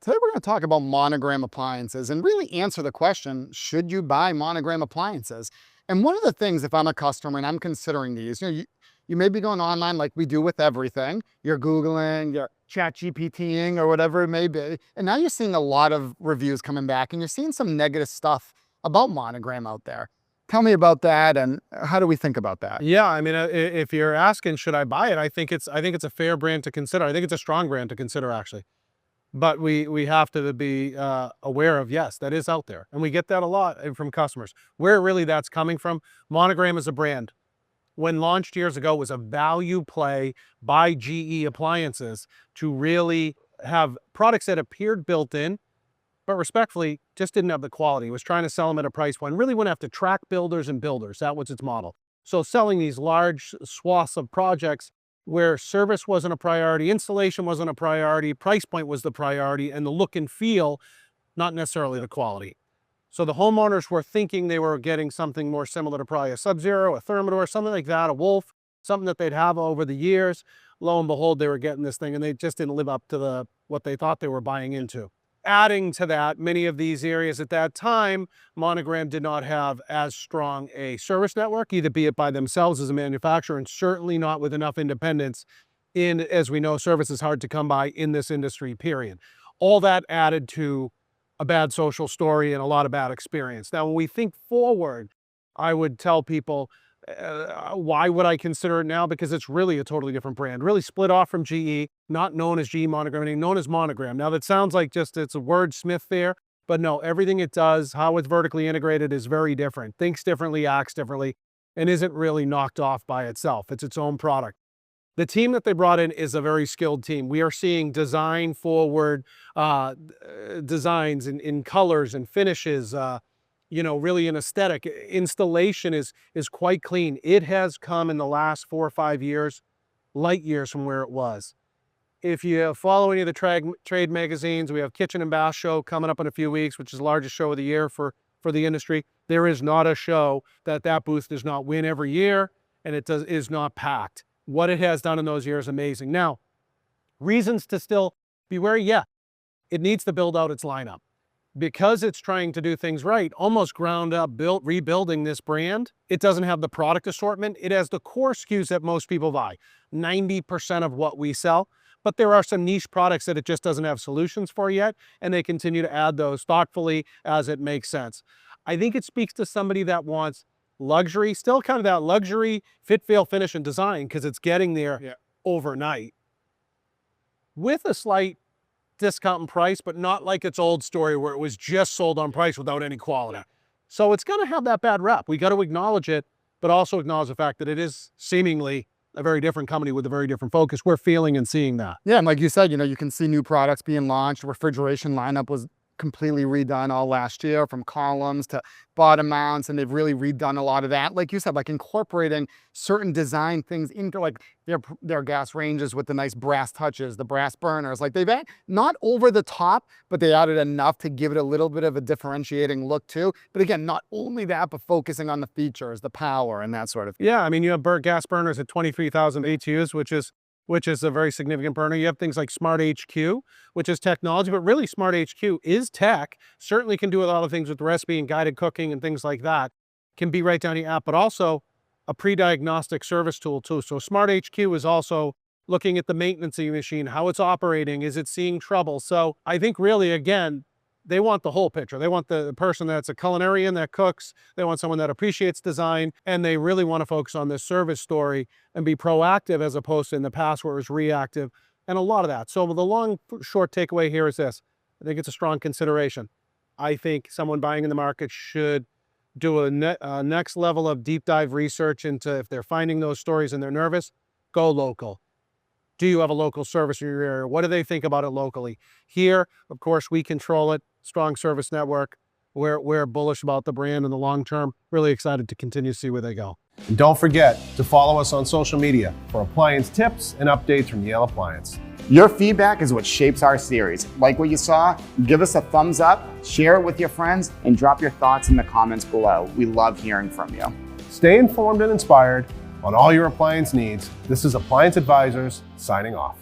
Today we're going to talk about Monogram appliances and really answer the question, should you buy Monogram appliances? And one of the things, if I'm a customer and I'm considering these, you may be going online like we do with everything. You're Googling, you're chat GPTing or whatever it may be. And now you're seeing a lot of reviews coming back and you're seeing some negative stuff about Monogram out there. Tell me about that and how do we think about that? Yeah, I mean, if you're asking, should I buy it? I think it's a fair brand to consider. I think it's a strong brand to consider, actually. But we have to be aware of, yes, that is out there, and we get that a lot from customers. Where really that's coming from, Monogram is a brand. When launched years ago, was a value play by GE Appliances to really have products that appeared built in, but respectfully, just didn't have the quality. It was trying to sell them at a price point. Really went after track builders and builders. That was its model. So selling these large swaths of projects where service wasn't a priority, installation wasn't a priority, price point was the priority, and the look and feel, not necessarily the quality. So the homeowners were thinking they were getting something more similar to probably a Sub-Zero, a Thermador, something like that, a Wolf, something that they'd have over the years. Lo and behold, they were getting this thing, and they just didn't live up to what they thought they were buying into. Adding to that, many of these areas at that time, Monogram did not have as strong a service network, either be it by themselves as a manufacturer, and certainly not with enough independence in, as we know, service is hard to come by in this industry, period. All that added to a bad social story and a lot of bad experience. Now, when we think forward, I would tell people, why would I consider it now? Because it's really a totally different brand, really split off from GE, not known as GE Monogram, known as Monogram. Now that sounds like just it's a wordsmith there, but no, everything it does, how it's vertically integrated is very different, thinks differently, acts differently, and isn't really knocked off by itself. It's its own product. The team that they brought in is a very skilled team. We are seeing design forward designs in colors and finishes, really an aesthetic. Installation is quite clean. It has come in the last 4 or 5 years, light years from where it was. If you follow any of the trade magazines, we have Kitchen and Bath Show coming up in a few weeks, which is the largest show of the year for the industry. There is not a show that booth does not win every year, and is not packed. What it has done in those years is amazing. Now, reasons to still be wary, yeah, it needs to build out its lineup. Because it's trying to do things right, almost ground up, rebuilding this brand, it doesn't have the product assortment. It has the core SKUs that most people buy, 90% of what we sell. But there are some niche products that it just doesn't have solutions for yet, and they continue to add those thoughtfully as it makes sense. I think it speaks to somebody that wants luxury, still kind of that luxury fit, feel, finish, and design, because it's getting there overnight with a slight discount in price, but not like its old story where it was just sold on price without any quality. So it's going to have that bad rep. We got to acknowledge it, but also acknowledge the fact that it is seemingly a very different company with a very different focus. We're feeling and seeing that. Yeah, and like you said, you can see new products being launched. Refrigeration lineup was completely redone all last year, from columns to bottom mounts, and they've really redone a lot of that. Like you said, like incorporating certain design things into like their gas ranges with the nice brass touches, the brass burners. Like they've not over the top, but they added enough to give it a little bit of a differentiating look too. But again, not only that, but focusing on the features, the power, and that sort of thing. Yeah, I mean, you have gas burners at 23,000 BTUs, which is a very significant burner. You have things like Smart HQ, which is technology, but really Smart HQ is tech. Certainly can do a lot of things with recipe and guided cooking and things like that. Can be right down the app, but also a pre-diagnostic service tool too. So Smart HQ is also looking at the maintenance of your machine, how it's operating, is it seeing trouble? So I think really, again, they want the whole picture. They want the person that's a culinarian that cooks. They want someone that appreciates design, and they really want to focus on this service story and be proactive as opposed to in the past where it was reactive, and a lot of that. So the short takeaway here is this. I think it's a strong consideration. I think someone buying in the market should do a next level of deep dive research into, if they're finding those stories and they're nervous, go local. Do you have a local service in your area? What do they think about it locally? Here, of course, we control it. Strong service network. We're bullish about the brand in the long term. Really excited to continue to see where they go. And don't forget to follow us on social media for appliance tips and updates from Yale Appliance. Your feedback is what shapes our series. Like what you saw? Give us a thumbs up, share it with your friends, and drop your thoughts in the comments below. We love hearing from you. Stay informed and inspired on all your appliance needs. This is Appliance Advisors signing off.